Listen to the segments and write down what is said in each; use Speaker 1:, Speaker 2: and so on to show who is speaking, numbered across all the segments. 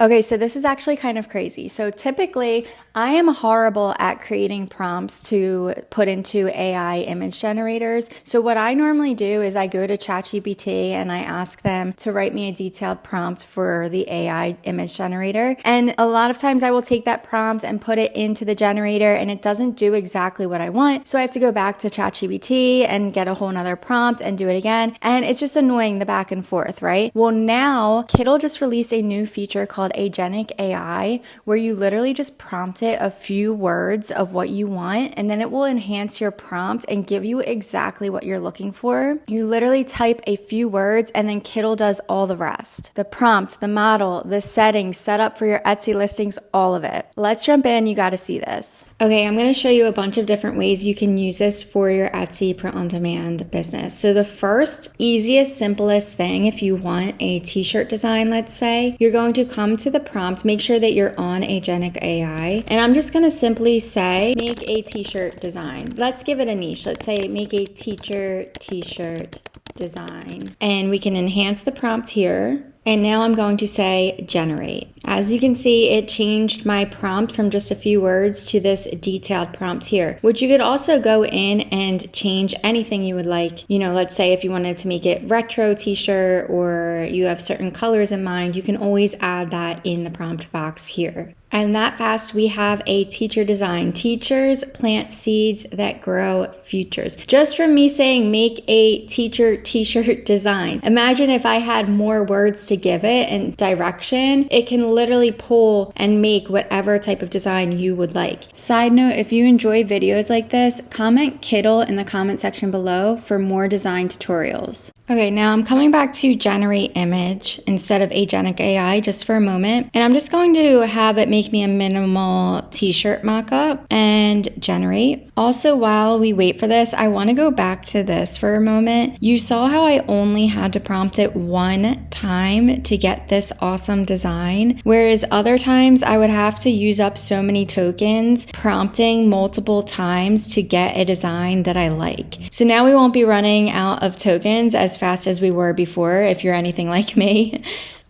Speaker 1: Okay, so this is actually kind of crazy. So typically, I am horrible at creating prompts to put into AI image generators. So what I normally do is I go to ChatGPT and I ask them to write me a detailed prompt for the AI image generator. And a lot of times I will take that prompt and put it into the generator and it doesn't do exactly what I want. So I have to go back to ChatGPT and get a whole nother prompt and do it again. And it's just annoying the back and forth, right? Well, now Kittl just released a new feature called Agentic AI, where you literally just prompt it a few words of what you want, and then it will enhance your prompt and give you exactly what you're looking for. You literally type a few words, and then Kittl does all the rest. The prompt, the model, the settings, set up for your Etsy listings, all of it. Let's jump in. You got to see this. Okay, I'm going to show you a bunch of different ways you can use this for your Etsy print-on-demand business. So the first, easiest, simplest thing, if you want a t-shirt design, let's say, you're going to come to the prompt, make sure that you're on Agentic AI, and I'm just going to simply say, make a t-shirt design. Let's give it a niche. Let's say, make a teacher t-shirt design. And we can enhance the prompt here. And now I'm going to say generate. As you can see, it changed my prompt from just a few words to this detailed prompt here, which you could also go in and change anything you would like. You know, let's say if you wanted to make it retro t-shirt or you have certain colors in mind, you can always add that in the prompt box here. And that fast, we have a teacher design. Teachers plant seeds that grow futures. Just from me saying, make a teacher t-shirt design. Imagine if I had more words to give it and direction, it can literally pull and make whatever type of design you would like. Side note, if you enjoy videos like this, comment Kittl in the comment section below for more design tutorials. Okay, now I'm coming back to generate image instead of Agentic AI just for a moment. And I'm just going to have it make me a minimal t-shirt mockup and generate. Also, while we wait for this, I want to go back to this for a moment. You saw how I only had to prompt it one time to get this awesome design, whereas other times I would have to use up so many tokens prompting multiple times to get a design that I like. So now we won't be running out of tokens as fast as we were before, if you're anything like me.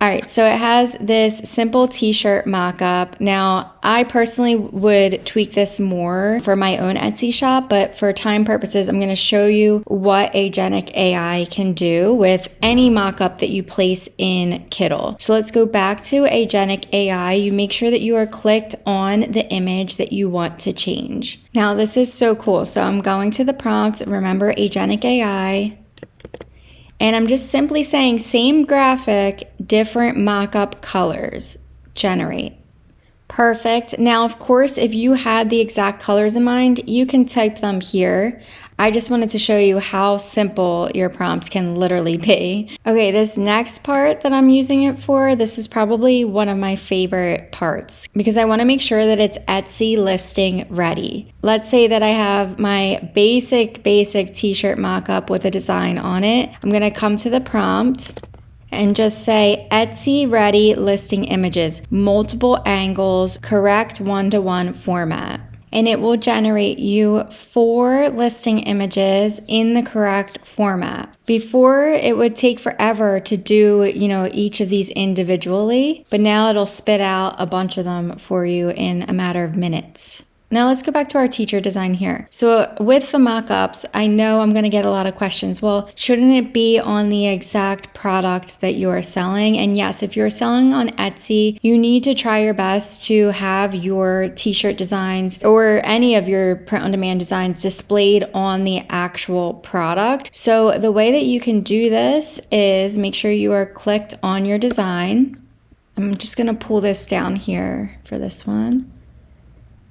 Speaker 1: All right, so it has this simple t-shirt mock-up. Now, I personally would tweak this more for my own Etsy shop, but for time purposes, I'm going to show you what Agentic AI can do with any mock-up that you place in Kittl. So let's go back to Agentic AI. You make sure that you are clicked on the image that you want to change. Now, this is so cool. So I'm going to the prompt, remember Agentic AI. And I'm just simply saying same graphic, different mock-up colors, generate. Perfect. Now, of course, if you had the exact colors in mind, you can type them here. I just wanted to show you how simple your prompts can literally be. Okay, this next part that I'm using it for, this is probably one of my favorite parts because I want to make sure that it's Etsy listing ready. Let's say that I have my basic t-shirt mock-up with a design on it. I'm going to come to the prompt and just say Etsy ready listing images, multiple angles, correct 1-to-1 format. And it will generate you 4 listing images in the correct format. Before, it would take forever to do, each of these individually, but now it'll spit out a bunch of them for you in a matter of minutes. Now let's go back to our teacher design here. So with the mock-ups, I know I'm going to get a lot of questions. Well, shouldn't it be on the exact product that you are selling? And yes, if you're selling on Etsy, you need to try your best to have your t-shirt designs or any of your print-on-demand designs displayed on the actual product. So the way that you can do this is make sure you are clicked on your design. I'm just going to pull this down here for this one.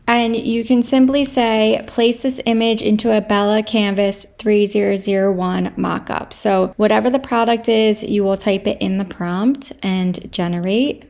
Speaker 1: And you can simply say, place this image into a Bella Canvas 3001 mockup. So whatever the product is, you will type it in the prompt and generate.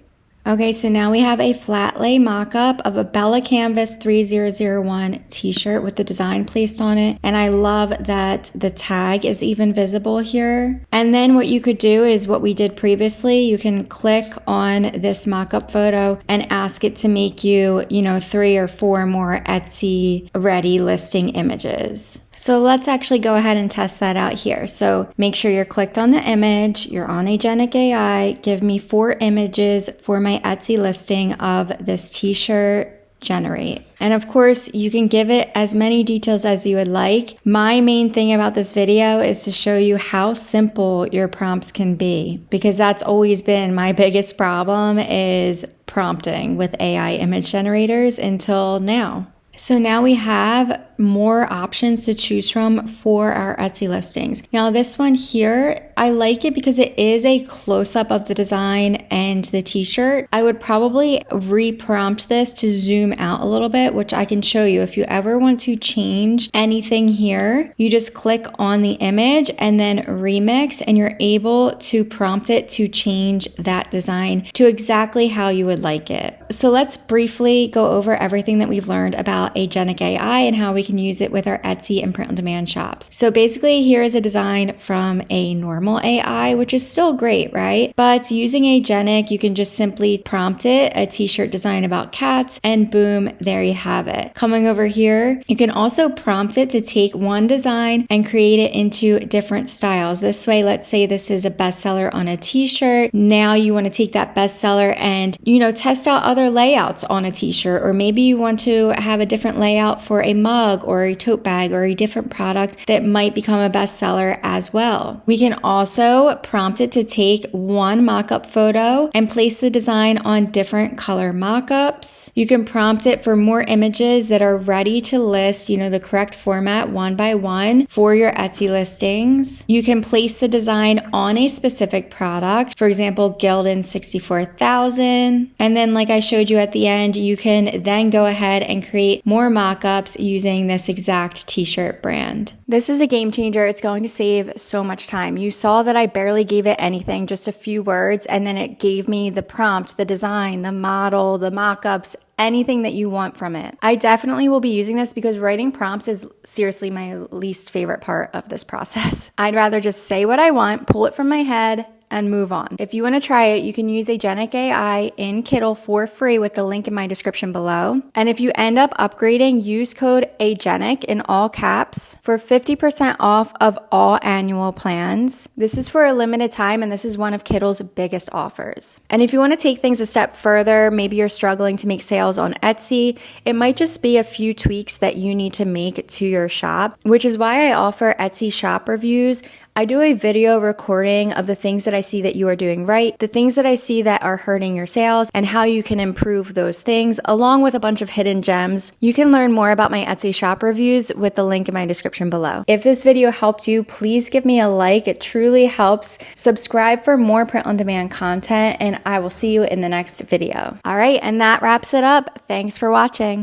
Speaker 1: Okay, so now we have a flat lay mock-up of a Bella Canvas 3001 t-shirt with the design placed on it. And I love that the tag is even visible here. And then what you could do is what we did previously. You can click on this mock-up photo and ask it to make you, 3 or 4 more Etsy ready listing images. So let's actually go ahead and test that out here. So make sure you're clicked on the image, you're on Agentic AI, give me 4 images for my Etsy listing of this t-shirt, generate. And of course, you can give it as many details as you would like. My main thing about this video is to show you how simple your prompts can be, because that's always been my biggest problem is prompting with AI image generators until now. So now we have more options to choose from for our Etsy listings. Now this one here, I like it because it is a close-up of the design and the t-shirt. I would probably re-prompt this to zoom out a little bit, which I can show you. If you ever want to change anything here, you just click on the image and then remix, and you're able to prompt it to change that design to exactly how you would like it. So let's briefly go over everything that we've learned about Agentic AI and how we can use it with our Etsy and print on demand shops. So basically here is a design from a normal AI, which is still great, right? But using Agentic, you can just simply prompt it a t-shirt design about cats, and boom, there you have it. Coming over here, you can also prompt it to take one design and create it into different styles. This way, let's say this is a bestseller on a t-shirt. Now you want to take that bestseller and, test out other layouts on a t-shirt, or maybe you want to have a different layout for a mug or a tote bag or a different product that might become a bestseller as well. We can also prompt it to take one mock-up photo and place the design on different color mock-ups. You can prompt it for more images that are ready to list, the correct format one by one for your Etsy listings. You can place the design on a specific product, for example, Gildan 64,000. And then like I showed you at the end, you can then go ahead and create more mock-ups using this exact t-shirt brand. This is a game changer. It's going to save so much time. You saw that I barely gave it anything, just a few words, and then it gave me the prompt, the design, the model, the mock-ups, anything that you want from it. I definitely will be using this because writing prompts is seriously my least favorite part of this process. I'd rather just say what I want, pull it from my head, and move on. If you want to try it, you can use Agentic AI in Kittl for free with the link in my description below. And if you end up upgrading, use code AGENTIC in all caps for 50% off of all annual plans. This is for a limited time, and this is one of Kittl's biggest offers. And if you want to take things a step further, maybe you're struggling to make sales on Etsy, it might just be a few tweaks that you need to make to your shop, which is why I offer Etsy shop reviews. I do a video recording of the things that I see that you are doing right, the things that I see that are hurting your sales, and how you can improve those things, along with a bunch of hidden gems. You can learn more about my Etsy shop reviews with the link in my description below. If this video helped you, please give me a like. It truly helps. Subscribe for more print on demand content, and I will see you in the next video. All right, and that wraps it up. Thanks for watching.